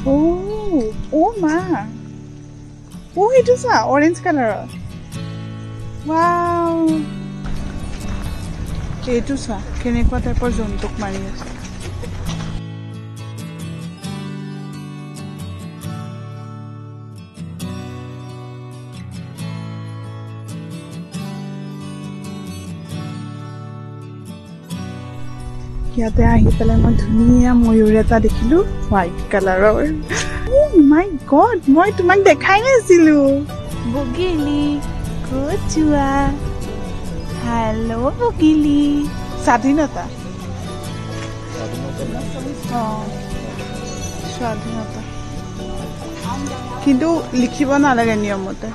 Oh ma. Oh, it is a orange color. Wow. এইটো চা কেনেকুৱা টাইপৰ জন্তুক মাৰি আছে ইয়াতে আহি পেলাই মই ধুনীয়া ময়ূৰ এটা দেখিলো হোৱাইট কালাৰৰ Oh my god মই তোমাক দেখাই নাছিলো বগিলি ক'ত যোৱা Hello, Bugili. স্বাধীনতা স্বাধীনতা কিন্তু লিখিব নালাগে নিয়মতে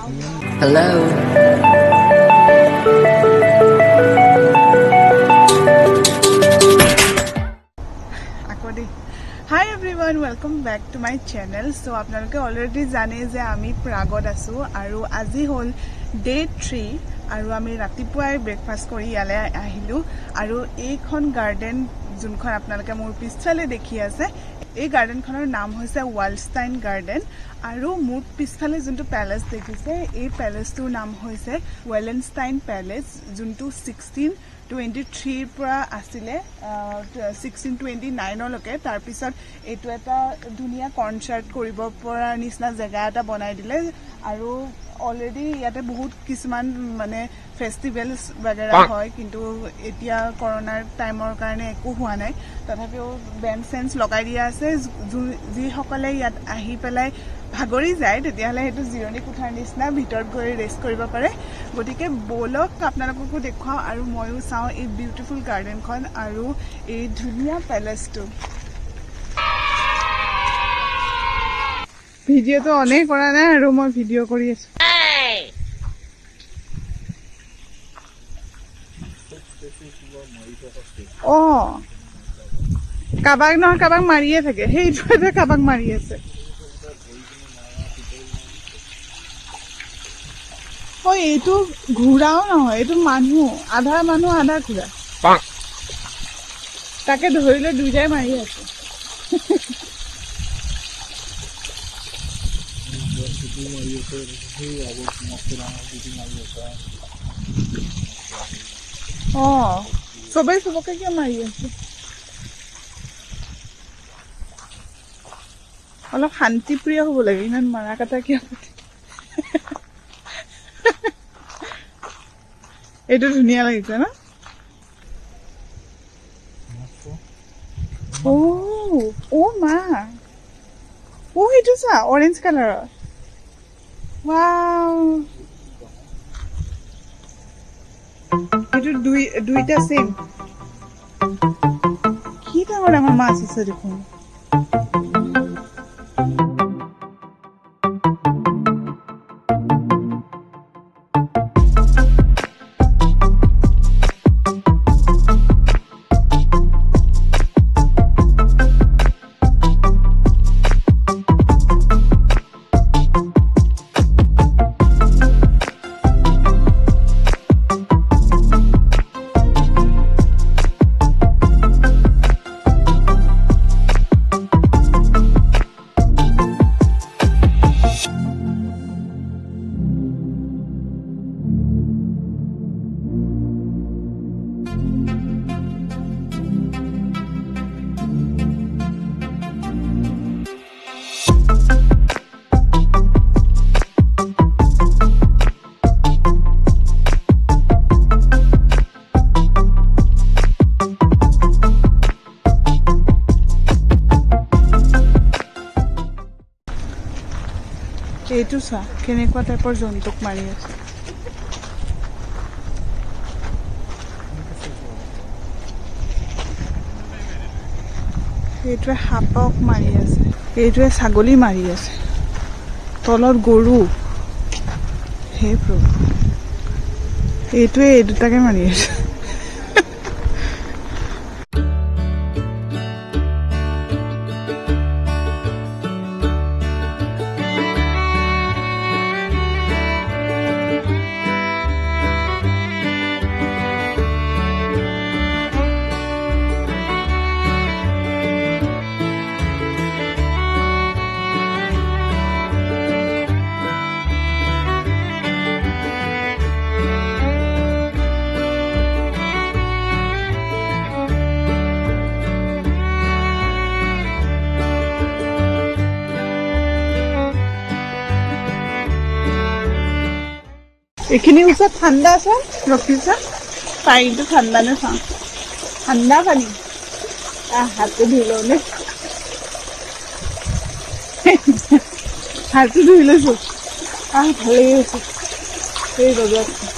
Hello. আকদি Hi everyone, welcome back to my channel. So আপোনালোকে অলৰেডি জানে যে আমি প্ৰাগত আছো আৰু আজি হল ডে 3 আৰু আমি ৰাতিপুৱাই ব্ৰেকফাষ্ট কৰি ইয়ালে আহিলো আৰু এইখন গাৰ্ডেন যোনখন আপোনালোকে মোৰ পিছফালে দেখি আছে এই গাৰ্ডেনখনৰ নাম হৈছে ৱালষ্টাইন গাৰ্ডেন আৰু মোৰ পিছফালে যোনটো প্যালেচ দেখিছে এই প্যালেচটোৰ নাম হৈছে ৱেলেনষ্টাইন প্যালেচ যোনটো 1623 পৰা আছিলে 1629 লকে তাৰ পিছত এটো এটা ধুনিয়া কনসাৰ্ট কৰিব পৰা নিচিনা জায়গা এটা বনাই দিলে আৰু অলৰেডি ইয়াতে বহুত কিছুমান মানে ফেষ্টিভেলস वगैरह হয় কিন্তু এতিয়া কৰোনাৰ টাইমৰ কাৰণে একো হোৱা নাই তথাপিও বেন সেন্স লগাই দিয়া আছে যি সকলে ইয়াত আহি পেলাই ভাগৰি যায় তেতিয়াহলে হেতু জিৰণি কোঠাৰ নিচিনা ভিতৰত গৈ ৰেষ্ট কৰিব পাৰে গতিকে বলক আপোনালোককো দেখাও আৰু ময়ো চাও এই বিউটিফুল গাৰ্ডেনখন আৰু এই ধুনিয়া প্যালেচটো ভিডিও তো অনেক কৰা নাই আৰু মই ভিডিও কৰি আছো কাবাক নহয় কাবাক মাৰিয়ে থাকে সেইটোতে কাবাক মাৰি আছে এইটো ঘোৰাও নহয় এইটো মানুহ আধা মানুহ আধা ঘোৰা তাকে ধৰিলে দুইটাই মাৰি আছে সবাই সবকে কিয় মাৰি আছে অলপ শান্তিপ্ৰিয় হ'ব লাগে ইমান মাৰা কাটা কিয় এইটো ধুনীয়া লাগিছে না মা এইটো চা অৰেঞ্জ কালাৰৰ Wow. Itu duita same. Kita orang masih sedekun. এইটো চা কেনেকুৱা টাইপৰ জন্তুক মাৰি আছে এইটোৱে সাপক মাৰি আছে এইটোৱে ছাগলী মাৰি আছে তলত গৰু হে প্ৰভু এইটোৱে এই দুটাকে মাৰি আছে এইখিনি ওচৰত ঠাণ্ডা আছে ৰখিছা পানীটো ঠাণ্ডা নে চাওঁ ঠাণ্ডা পানী হাতটো ধুই লওঁ নে হাতটো ধুই লৈছো ভালেই হৈছে এই ৰ'দত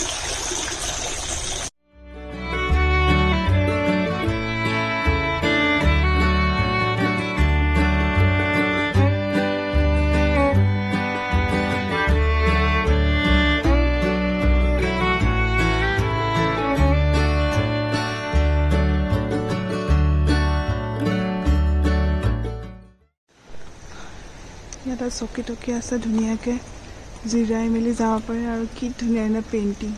ইয়াত চকী টকী আছে ধুনীয়াকৈ জিৰাই মেলি যাব পাৰে আৰু কি ধুনীয়া ধুনীয়া পেইণ্টিং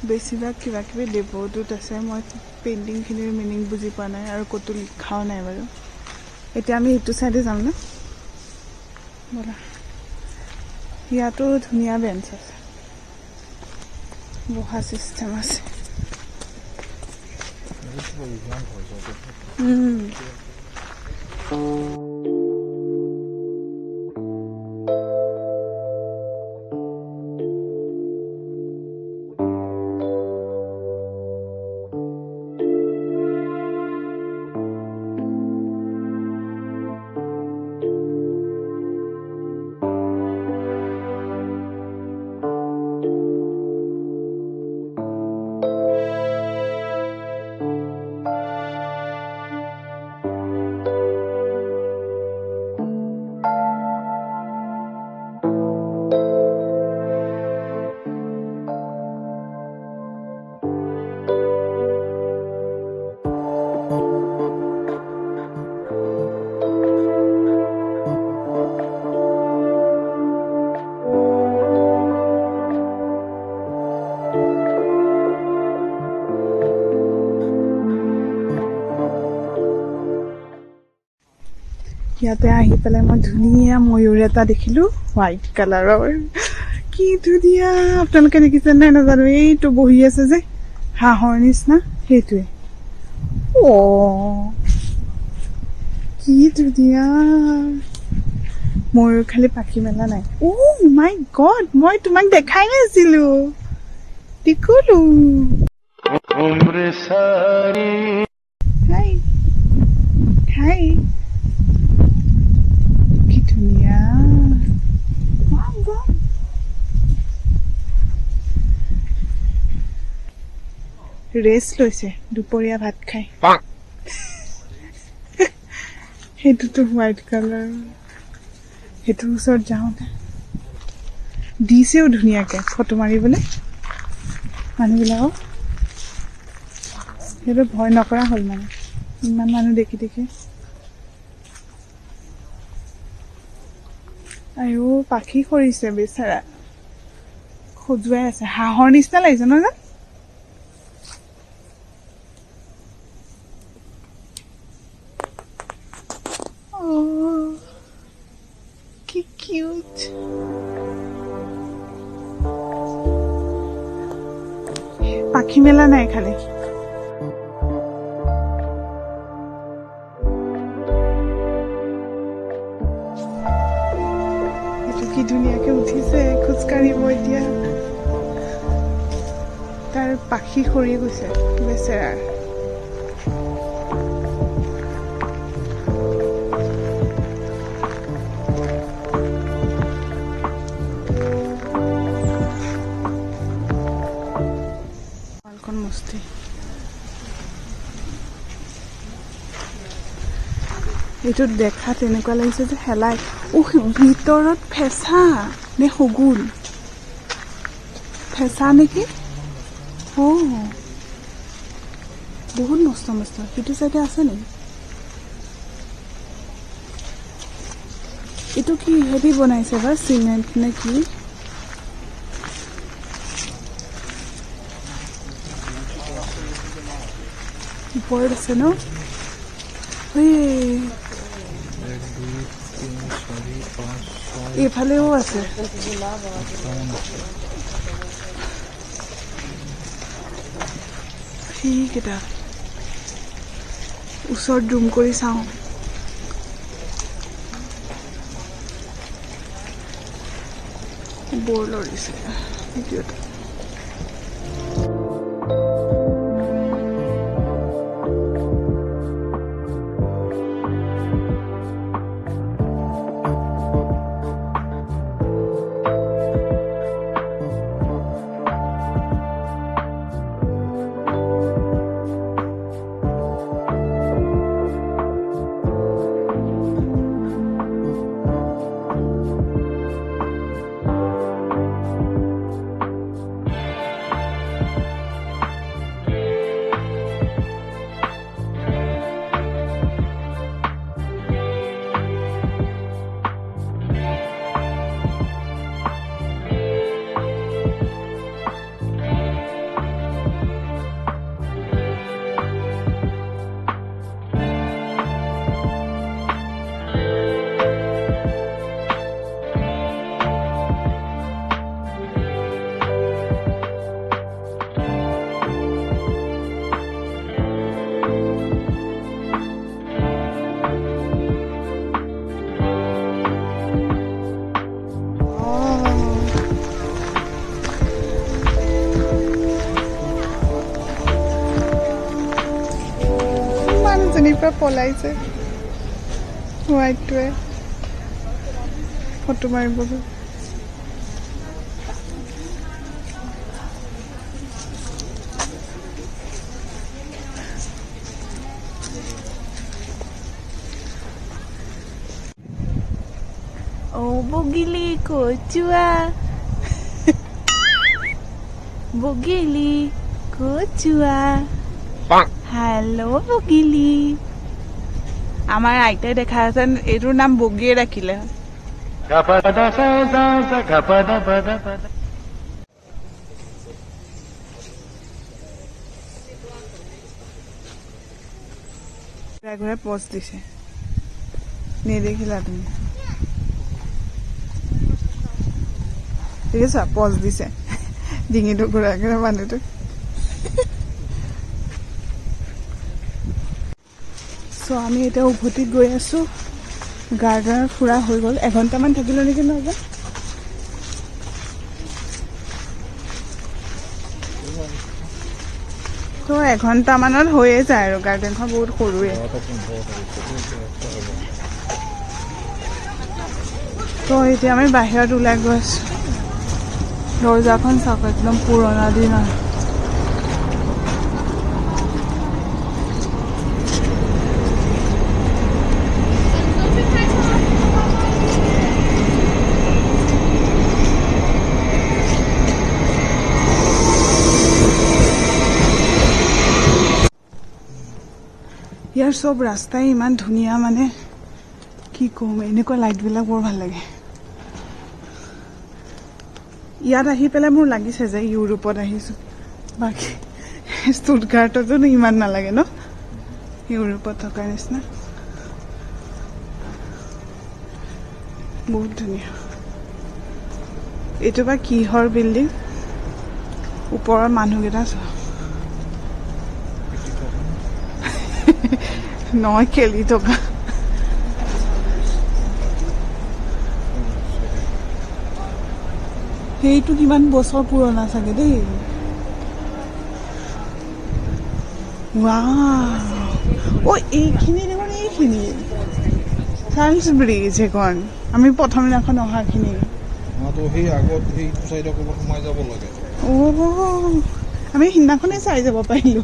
বেছিভাগ কিবা কিবি লেবৰ্ডত আছে মই পেইণ্টিংখিনিৰ মিনিং বুজি পোৱা নাই আৰু ক'তো লিখাও নাই বাৰু এতিয়া আমি এইটো চাইডে যাম ন ব'লা ইয়াতো ধুনীয়া বেঞ্চ আছে বহা চিষ্টেম আছে ইয়াতে আহি পেলাই মই ধুনীয়া ময়ূৰ এটা দেখিলোঁ হোৱাইট কালাৰৰ কি ধুনীয়া আপোনালোকে দেখিছে নাই নাজানো এইটো বহি আছে যে হাঁহৰ নিচিনা সেইটোৱে কি ধুনীয়া ময়ূৰ খালি পাখি মেলা নাই মাই গড মই তোমাক দেখাই নাছিলো টিকুলু হাই হাই ধুনীয়া ৰেষ্ট লৈছে দুপৰীয়া ভাত খাই সেইটোতো হোৱাইট কালাৰ সেইটোৰ ওচৰত যাওঁতে দিছেও ধুনীয়াকৈ ফটো মাৰিবলৈ মানুহবিলাকক সেইটো ভয় নকৰা হ'ল মানে ইমান মানুহ দেখি দেখি আৰু পাখি সৰিছে বেচেৰা খজুৱাই আছে হাঁহৰ নিচিনা লাগিছে নহয় জান কি কিউট পাখি মেলা নাই খালি কি ধুনীয়াকে উঠিছে খোজকাঢ়িব এতিয়া তাৰ পাখি সৰি গৈছে বেচেৰাৰ মালখন মস্তি এইটো দেখাত এনেকুৱা লাগিছে যে হেলাই ভিতৰত ফেঁচা নে শগুন ফেঁচা নেকি বহুত মস্ত মস্ত সিটো চাইডে আছে নেকি এইটো কি হেৰি বনাইছে বাৰু চিমেণ্ট নে কি ওপৰত আছে ন এইফালেও আছে সেইকেইটা ওচৰত জুম কৰি চাওঁ বৰ লৰিছে ভিডিঅ'টো পৰা পলাইছে হোৱাইটটোৱে ফটো মাৰিবলৈ বগিলি কচুয়া বগিলি কচুয়া হেল্ল' বগিলি আমাৰ আইতাই দেখা আছে এইটোৰ নাম বগিয়ে ৰাখিলে ঘূৰাই পষ্ট দিছে নেদেখিলা তুমি ঠিক আছে পজ দিছে ডিঙিটো ঘূৰাই ঘূৰাই মানুহটো চ' আমি এতিয়া উভতিত গৈ আছো গাৰ্ডেনত ফুৰা হৈ গ'ল এঘণ্টামান থাকিলো নেকি নহয় তো এঘণ্টামানত হৈয়ে যায় আৰু গাৰ্ডেনখন বহুত সৰুৱে তো এতিয়া আমি বাহিৰত ওলাই গৈ আছো দৰ্জাখন চাওক একদম পুৰণা দিনৰ ইয়াৰ চব ৰাস্তাই ইমান ধুনীয়া মানে কি ক'ম এনেকুৱা লাইটবিলাক বৰ ভাল লাগে ইয়াত আহি পেলাই মোৰ লাগিছে যে ইউৰোপত আহিছোঁ বাকী ষ্টুটগাৰ্টতো ইমান নালাগে ন ইউৰোপত থকাৰ নিচিনা বহুত ধুনীয়া এইটো বা কিহৰ বিল্ডিং ওপৰৰ মানুহকেইটা চোৱা নহয় খেলি থকা সেইটো কিমান বছৰ পুৰণা চাগে দেই ৱাও এইখিনি দেখোন এইখিনি চাৰ্লছ ব্ৰিজ সেইখন আমি প্ৰথম দিনাখন অহাখিনি আমি সিদিনাখনেই চাই যাব পাৰিলো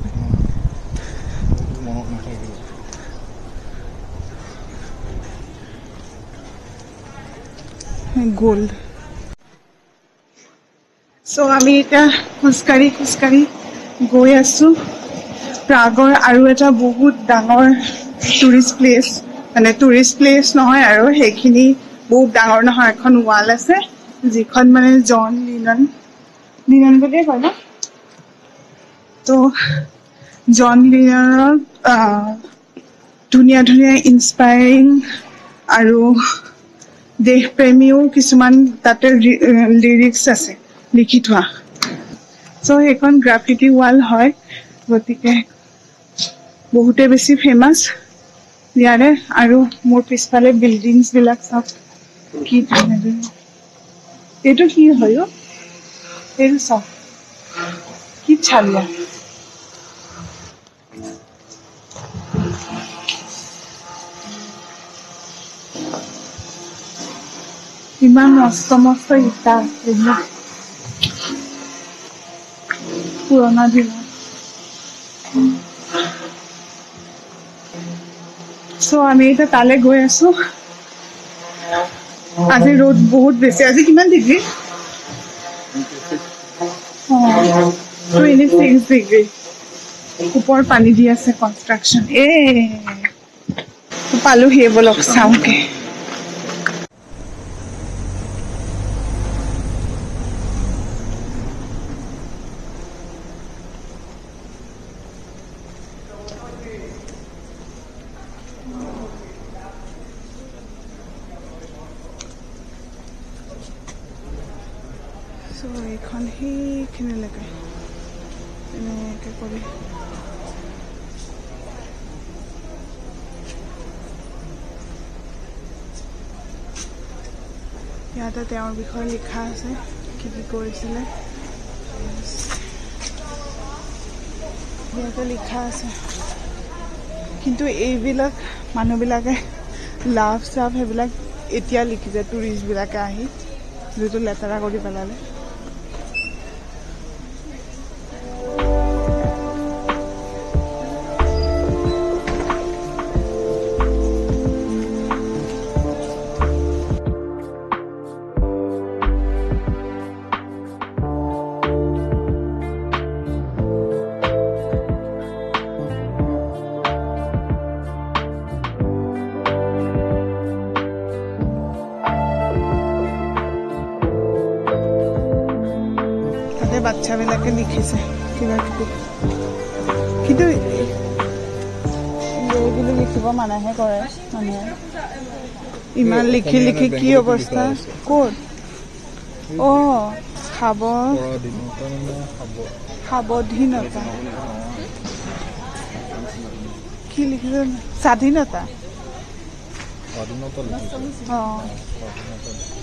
গোল্ড চ' আমি এতিয়া খোজকাঢ়ি গৈ আছো প্ৰাগৰ আৰু এটা বহুত ডাঙৰ টুৰিষ্ট প্লেচ নহয় আৰু সেইখিনি বহুত ডাঙৰ নহয় এখন ৱাল আছে যিখন মানে জন লিনন বুলিয়ে কয় ন তো জন লিননৰ ধুনীয়া ধুনীয়া ইনস্পায়াৰিং আৰু দেশপ্ৰেমীও কিছুমান তাতে লিৰিক্স আছে লিখি থোৱা চ' সেইখন গ্ৰাফিটি ৱাল হয় গতিকে বহুতে বেছি ফেমাছ ইয়াৰে আৰু মোৰ পিছফালে বিল্ডিংছ বিলাক চাওক কি ধুনীয়া এইটো কি হয় এইটো চাওক কি চালিয়া ইমান মস্ত ইটা এইবিলাক পুৰণা দিনৰ চ' আমি এতিয়া তালৈ গৈ আছো আজি ৰ'দ বহুত বেছি আজি কিমান ডিগ্ৰী 26 ডিগ্ৰী ওপৰত পানী দি আছে কনষ্ট্ৰাকশ্যন পালোহি বলক চাওঁকে এইখন সেইখিনিলৈকে এনেকৈ কৰি ইয়াতে তেওঁৰ বিষয়ে লিখা আছে কি কৰিছিলে ইয়াতে লিখা আছে কিন্তু এইবিলাক মানুহবিলাকে লাভ চাভ সেইবিলাক এতিয়া লিখিছে টুৰিষ্টবিলাকে আহি যিটো লেতেৰা কৰি পেলালে বাচ্চাবিলাকে লিখিছে কিবা কিবি কিন্তু এইবিলাক লিখিব মানাহে কৰে মানুহে ইমান লিখি লিখি কি অৱস্থা ক'ত সাৱধানতা কি লিখিছে স্বাধীনতা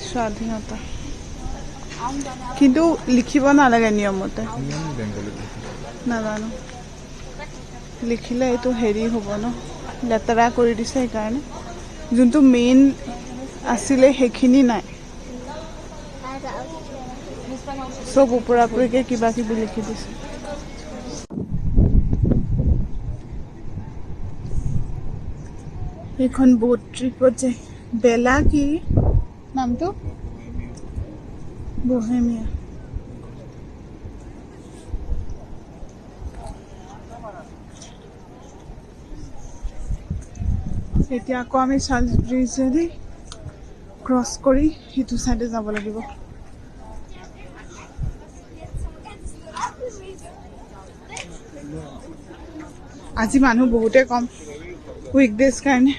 স্বাধীনতা কিন্তু লিখিব নালাগে নিয়মতে নাজানো লিখিলে এইটো হেৰি হ'ব ন লেতেৰা কৰি দিছে সেইকাৰণে যোনটো মেইন আছিলে সেইখিনি নাই চব ওপৰাওপৰিকে কিবা কিবি লিখি দিছে এইখন বোট ট্ৰিপত যায় বেলা কি নামটো বহেমিয়া এতিয়া আকৌ আমি চাৰ্লছ ব্ৰিজেদি ক্ৰছ কৰি সিটো চাইডে যাব লাগিব আজি মানুহ বহুতে কম উইকডেজ কাৰণে